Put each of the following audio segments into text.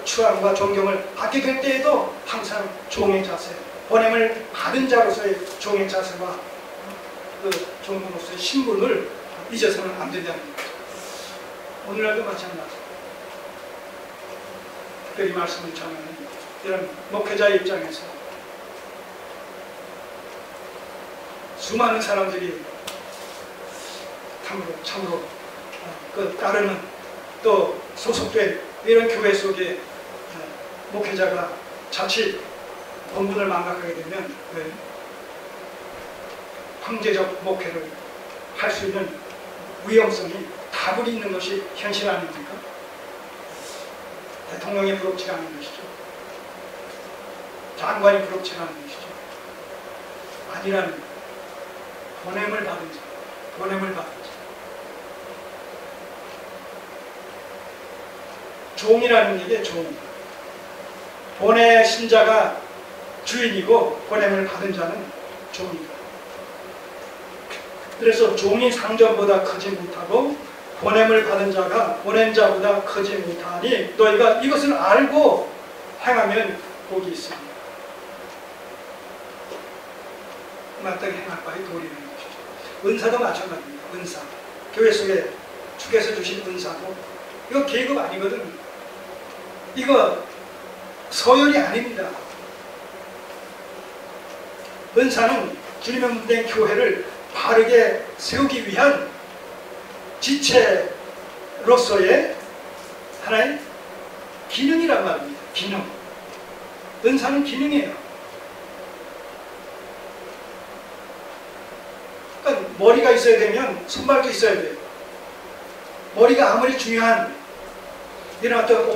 추앙과 존경을 받게 될 때에도 항상 종의 자세, 보냄을 받은 자로서의 종의 자세와 그 종으로서의 신분을 잊어서는 안 된다는 거죠. 오늘날도 마찬가지입니다. 특별히 말씀을 전하는 이런 목회자의 입장에서 수많은 사람들이 참으로 따르는 또 소속된 이런 교회 속에 목회자가 자칫 본분을 망각하게 되면 황제적 목회를 할 수 있는 위험성이 다분히 있는 것이 현실 아닙니까? 대통령이 부럽지가 않은 것이죠. 장관이 부럽지가 않은 것이죠. 아니라는 보냄을 받은 자, 보냄을 받은 자. 종이라는 얘기에 종. 본의 신자가 주인이고 보냄을 받은 자는 종이다. 그래서 종이 상전보다 크지 못하고 보냄을 받은 자가 보낸 자보다 크지 못하니 너희가 이것을 알고 행하면 복이 있습니다. 마땅히 행할 바에 도리는 것이죠. 은사도 마찬가지입니다. 은사. 교회 속에 주께서 주신 은사도 이거 계급 아니거든. 이거 서열이 아닙니다. 은사는 주님의 문된 교회를 바르게 세우기 위한 지체로서의 하나의 기능이란 말입니다. 기능. 은사는 기능이에요. 그러니까 머리가 있어야 되면 손발도 있어야 돼요. 머리가 아무리 중요한 이런 어떤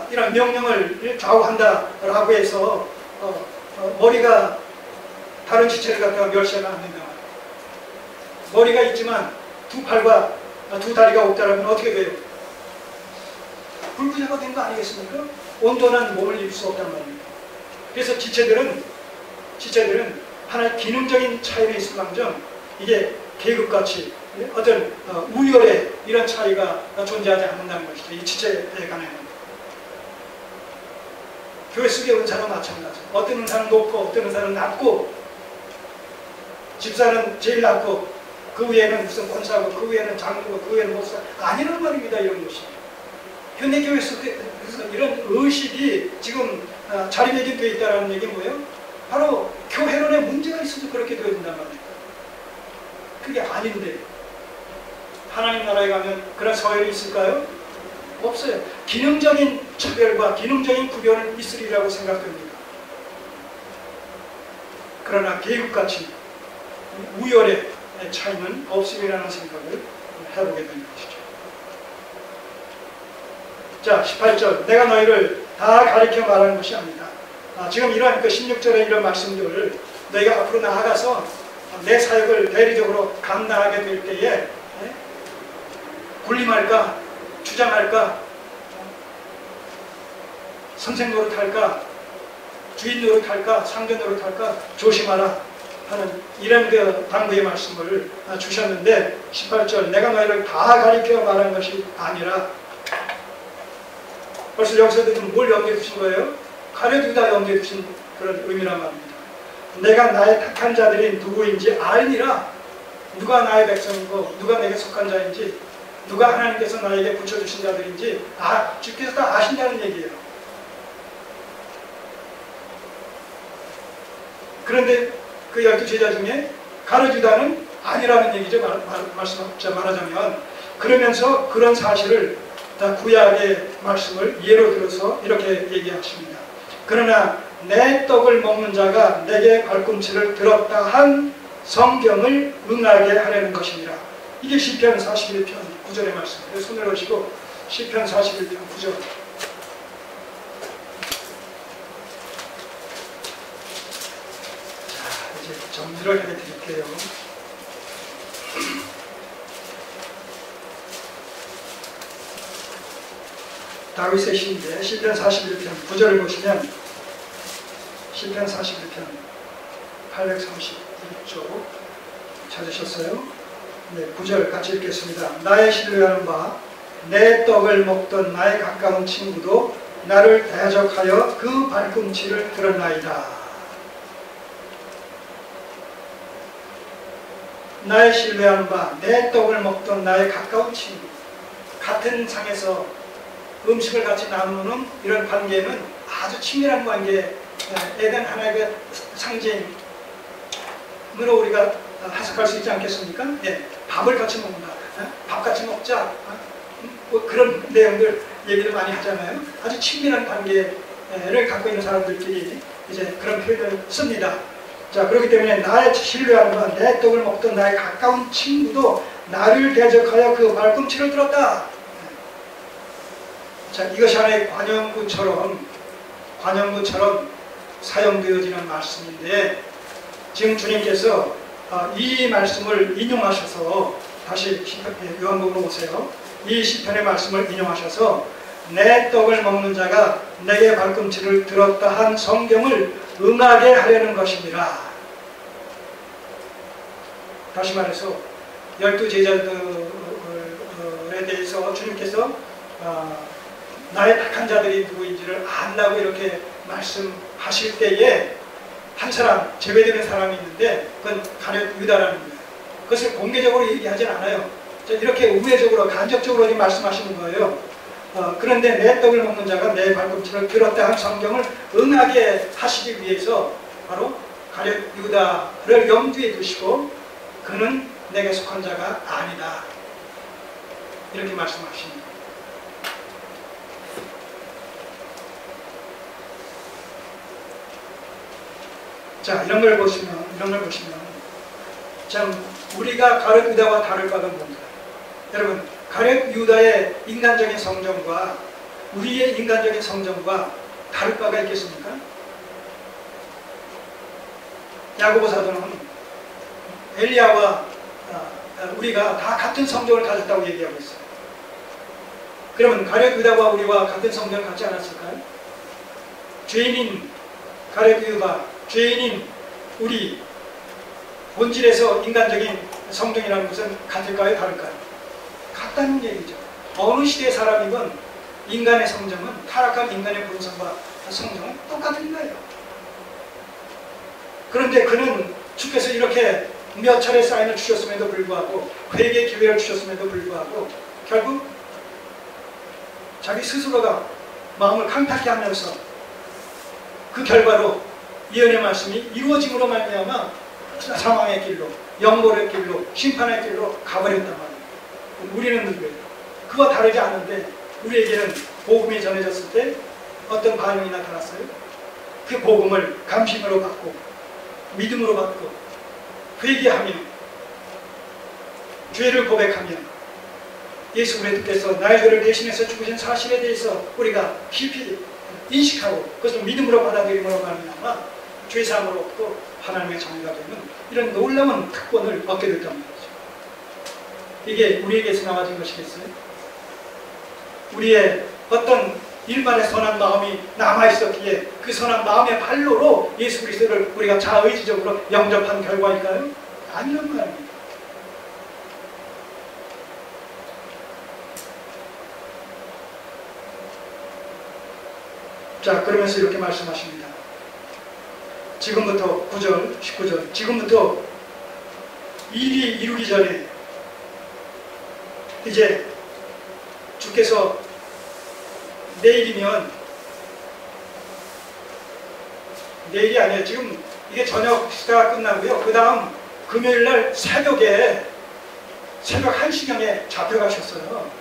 이런 명령을 좌우한다라고 해서 머리가 다른 지체를 갖다가 멸시하면 안 된다. 머리가 있지만 두 팔과 두 다리가 없다라면 어떻게 돼요? 불구자가 된 거 아니겠습니까? 온전한 몸을 입을 수 없단 말입니다. 그래서 지체들은 하나의 기능적인 차이는 있을망정 이게 계급같이 어떤 우열의 이런 차이가 존재하지 않는다는 것이죠. 이 지체에 관해서는. 교회 속의 은사도 마찬가지죠. 어떤 은사는 높고 어떤 은사는 낮고 집사는 제일 낮고 그 위에는 무슨 권사고 그 위에는 장로고 그 위에는 목사 아니란 말입니다. 이런 것이 현대교회 속에서 이런 의식이 지금 자리매김되어 있다는 얘기는 뭐예요? 바로 교회론에 문제가 있어서 그렇게 되어 있단 말입니다. 그게 아닌데 하나님 나라에 가면 그런 서열이 있을까요? 없어요. 기능적인 차별과 기능적인 구별은 있으리라고 생각됩니다. 그러나 계급같이 우열의 차이는 없음이라는 생각을 해보게 되는 것이죠. 자, 18절. 내가 너희를 다 가리켜 말하는 것이 아니다. 지금 이러한 16절의 이런 말씀들을 너희가 앞으로 나아가서 내 사역을 대리적으로 감당하게 될 때에 군림할까? 주장할까? 선생 노릇할까? 주인 노릇할까? 상전 노릇할까? 조심하라 하는 이런 당부의 말씀을 주셨는데 18절 내가 너희를 다 가리켜 말한 것이 아니라 벌써 여기서도 뭘 염두에 두신 거예요? 가려두다 염두에 두신 그런 의미란 말입니다. 내가 나의 택한 자들이 누구인지 알니라. 누가 나의 백성이고 누가 내게 속한 자인지 누가 하나님께서 나에게 붙여주신 자들인지 주께서 다 아신다는 얘기예요. 그런데 그 12제자 중에 가르주다는 아니라는 얘기죠. 말하자면. 그러면서 그런 사실을 다 구약의 말씀을 예로 들어서 이렇게 얘기하십니다. 그러나 내 떡을 먹는 자가 내게 발꿈치를 들었다 한 성경을 응하게 하려는 것이니라. 이게 시편 41편 9절의 말씀이에요. 손을 오시고 시편 41편 9절. 정리를 해드릴게요. 다윗의 시인데 시편 41편 9절을 보시면 시편 41편 836쪽 찾으셨어요? 네, 9절 같이 읽겠습니다. 나의 신뢰하는 바 내 떡을 먹던 나의 가까운 친구도 나를 대적하여 그 발꿈치를 들었나이다. 나의 신뢰하는 바, 내 떡을 먹던 나의 가까운 친구, 같은 상에서 음식을 같이 나누는 이런 관계는 아주 친밀한 관계, 에덴 하나의 상징으로 우리가 해석할 수 있지 않겠습니까? 예, 밥을 같이 먹는다, 밥 같이 먹자, 뭐 그런 내용들 얘기를 많이 하잖아요. 아주 친밀한 관계를 갖고 있는 사람들끼리 이제 그런 표현을 씁니다. 자, 그렇기 때문에 나의 신뢰하는 바, 내 떡을 먹던 나의 가까운 친구도 나를 대적하여 그 발꿈치를 들었다. 자, 이것이 하나의 관용구처럼 사용되어지는 말씀인데, 지금 주님께서 이 말씀을 인용하셔서 다시 요한복음으로 오세요. 이 시편의 말씀을 인용하셔서 내 떡을 먹는 자가 내게 발꿈치를 들었다 한 성경을 응하게 하려는 것입니다. 다시 말해서 12 제자들에 대해서 주님께서 나의 택한 자들이 누구인지를 안다고 이렇게 말씀하실 때에 한 사람, 제외되는 사람이 있는데 그건 가룟 유다라는 거예요. 그것을 공개적으로 얘기하진 않아요. 이렇게 우회적으로 간접적으로 말씀하시는 거예요. 그런데 내 떡을 먹는 자가 내 발꿈치를 들었다 한 성경을 응하게 하시기 위해서 바로 가룟 유다를 염두에 두시고 그는 내게 속한 자가 아니다, 이렇게 말씀하십니다. 자, 이런 걸 보시면 참 우리가 가룟 유다와 다를 바가 뭔가? 여러분, 가룟 유다의 인간적인 성정과 우리의 인간적인 성정과 다를 바가 있겠습니까? 야고보 사도는 엘리야와 우리가 다 같은 성정을 가졌다고 얘기하고 있어요. 그러면 가룟 유다와 우리와 같은 성정을 갖지 않았을까요? 죄인인 가룟 유다, 죄인인 우리, 본질에서 인간적인 성정이라는 것은 같을까요? 다를까요? 같다는 얘기죠. 어느 시대의 사람이건 인간의 성정은, 타락한 인간의 본성과 성정은 똑같은 거예요. 그런데 그는 주께서 이렇게 몇 차례 사인을 주셨음에도 불구하고, 회개 기회를 주셨음에도 불구하고 결국 자기 스스로가 마음을 강팍해 하면서 그 결과로 예언의 말씀이 이루어짐으로 말미암아 사망의 길로, 영벌의 길로, 심판의 길로 가버렸단 말이에요. 우리는 누구예요? 그와 다르지 않은데 우리에게는 복음이 전해졌을 때 어떤 반응이 나타났어요? 그 복음을 감심으로 받고 믿음으로 받고 회개하며 죄를 고백하며 예수 그리스도께서 나의 죄를 대신해서 죽으신 사실에 대해서 우리가 깊이 인식하고 그것을 믿음으로 받아들임으로 말미암아 죄사함을 얻고 하나님의 자녀가 되는 이런 놀라운 특권을 얻게 됐단 말이죠. 이게 우리에게서 나와진 것이겠어요? 우리의 어떤 일반의 선한 마음이 남아있었기에 그 선한 마음의 발로로 예수 그리스도를 우리가 자의지적으로 영접한 결과일까요? 아니란 말입니다. 자, 그러면서 이렇게 말씀하십니다. 지금부터 9절, 19절, 지금부터 일이 이루기 전에 이제 주께서 내일이면, 내일이 아니에요. 지금 이게 저녁 식사가 끝나고요. 그 다음 금요일날 새벽에 새벽 1시경에 잡혀가셨어요.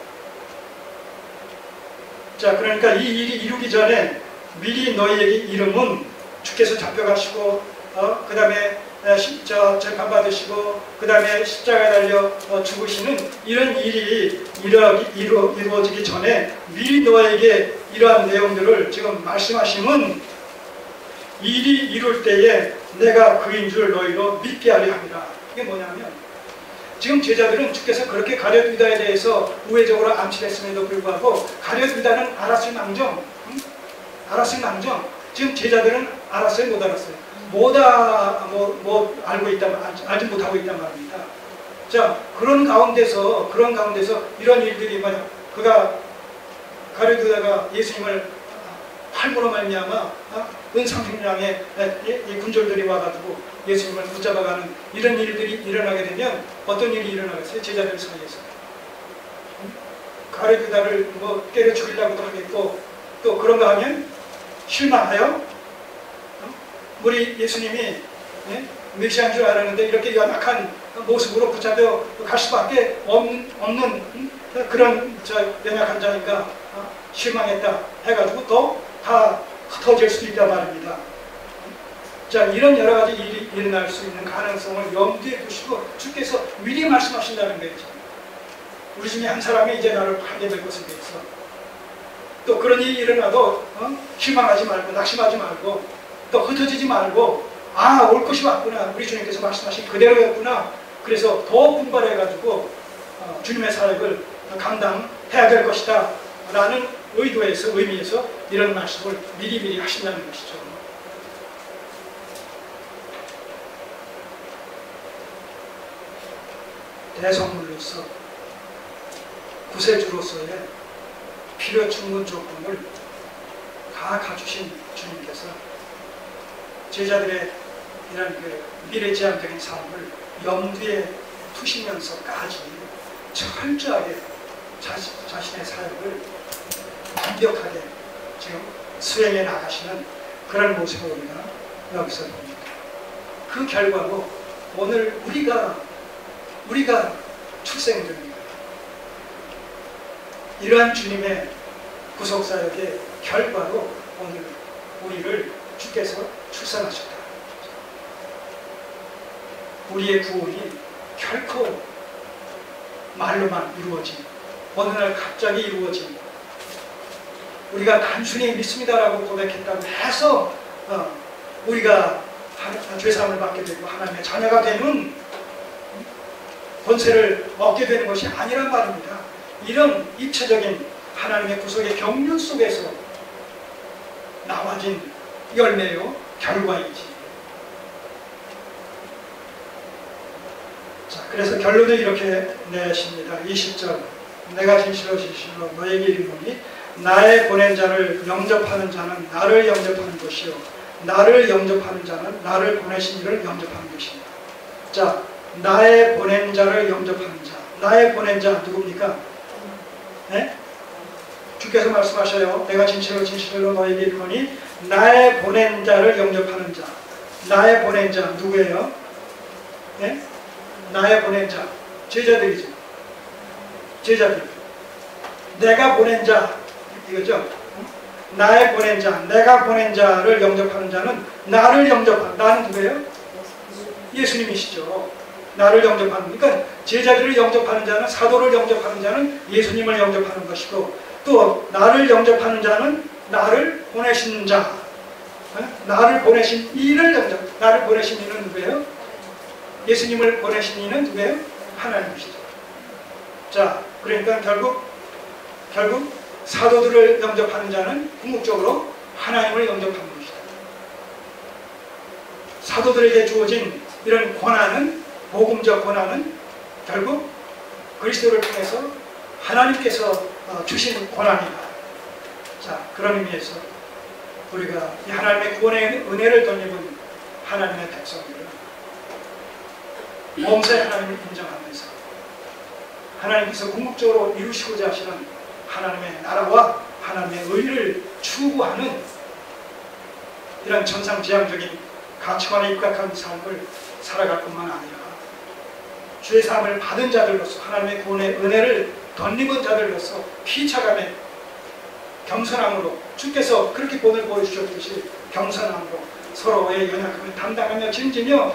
자, 그러니까 이 일이 이루기 전에 미리 너희에게 이름은 주께서 잡혀가시고 그 다음에 재판받으시고 그 다음에 십자가에 달려 죽으시는 이런 일이 이루어지기 전에 미리 너에게 이러한 내용들을 지금 말씀하시면 일이 이룰 때에 내가 그인 줄 너희로 믿게 하려 합니다. 이게 뭐냐면 지금 제자들은 주께서 그렇게 가룟 유다에 대해서 우회적으로 암시했음에도 불구하고 가룟 유다는 알았을 망정, 지금 제자들은 알았어요, 못 알았어요? 알고 있단, 알지 못하고 있단 말입니다. 자, 그런 가운데서 이런 일들이 그가 가룟유다가 예수님을 팔므로 말미암아 은상생명의 이 군졸들이 와가지고 예수님을 붙잡아가는 이런 일들이 일어나게 되면 어떤 일이 일어나겠어요? 제자들 사이에서 가룟유다를 뭐 때려 죽이려고도 하겠고, 또 그런가 하면 실망하여 우리 예수님이 메시아인 줄 알았는데 이렇게 연약한 모습으로 붙잡혀 갈 수밖에 없는 그런 연약한 자니까 실망했다 해가지고 또 다 흩어질 수 있단 말입니다. 자, 이런 여러 가지 일이 일어날 수 있는 가능성을 염두에 두시고 주께서 미리 말씀하신다는 거예요. 우리 중에 한 사람이 이제 나를 팔게 될 것에 대해서, 또 그런 일이 일어나도 실망하지 말고 낙심하지 말고 또 흩어지지 말고, 아, 올 것이 왔구나, 우리 주님께서 말씀하신 그대로였구나, 그래서 더 분발해가지고 주님의 사역을 감당해야 될 것이다 라는 의미에서 이런 말씀을 미리미리 하신다는 것이죠. 대성물로서 구세주로서의 필요 충분 조건을 다 갖추신 주님께서 제자들의 이런 미래지향적인 삶을 염두에 두시면서까지 철저하게 자신의 사역을 완벽하게 지금 수행해 나가시는 그런 모습을 우리가 여기서 봅니다. 그 결과로 오늘 우리가 출생됩니다. 이러한 주님의 구속사역의 결과로 오늘 우리를 주께서 출산하셨다. 우리의 구원이 결코 말로만 이루어진, 어느 날 갑자기 이루어진, 우리가 단순히 믿습니다라고 고백했다고 해서 우리가 죄사함을 받게 되고 하나님의 자녀가 되는 권세를 얻게 되는 것이 아니란 말입니다. 이런 입체적인 하나님의 구속의 경륜 속에서 나와진 열매요 결과이지. 자, 그래서 결론을 이렇게 내십니다. 20절, 내가 진실로 너에게 이르노니 나의 보낸 자를 영접하는 자는 나를 영접하는 것이요 나를 영접하는 자는 나를 보내신 이를 영접하는 것입니다. 자, 나의 보낸 자를 영접하는 자, 나의 보낸 자 누굽니까? 네? 주께서 말씀하셔요. 내가 진실로 너에게 이르노니 나의 보낸 자를 영접하는 자. 나의 보낸 자 누구예요? 네? 나의 보낸 자, 제자들이죠. 제자들. 내가 보낸 자, 이거죠. 나의 보낸 자, 내가 보낸 자를 영접하는 자는 나를 영접하는, 나는 누구예요? 예수님이시죠. 나를 영접하는, 그러니까 제자들을 영접하는 자는, 사도를 영접하는 자는 예수님을 영접하는 것이고, 또 나를 영접하는 자는 나를 보내신 자, 나를 보내신 이를 영접, 나를 보내신 이는 누구예요? 예수님을 보내신 이는 누구예요? 하나님이시죠. 자, 그러니까 결국 사도들을 영접하는 자는 궁극적으로 하나님을 영접하는 것이다. 사도들에게 주어진 이런 권한은, 복음적 권한은 결국 그리스도를 통해서 하나님께서 주신 권한이다. 자, 그런 의미에서 우리가 이 하나님의 구원의 은혜를 덧입은 하나님의 백성들은 범사의 하나님을 인정하면서 하나님께서 궁극적으로 이루시고자 하시는 하나님의 나라와 하나님의 의를 추구하는 이런 전상지향적인 가치관에 입각한 삶을 살아갈 뿐만 아니라 죄사함을 받은 자들로서, 하나님의 구원의 은혜를 덧입은 자들로서 피차감에 겸손함으로, 주께서 그렇게 본을 보여주셨듯이 겸손함으로 서로의 연약함을 담당하며 짐지며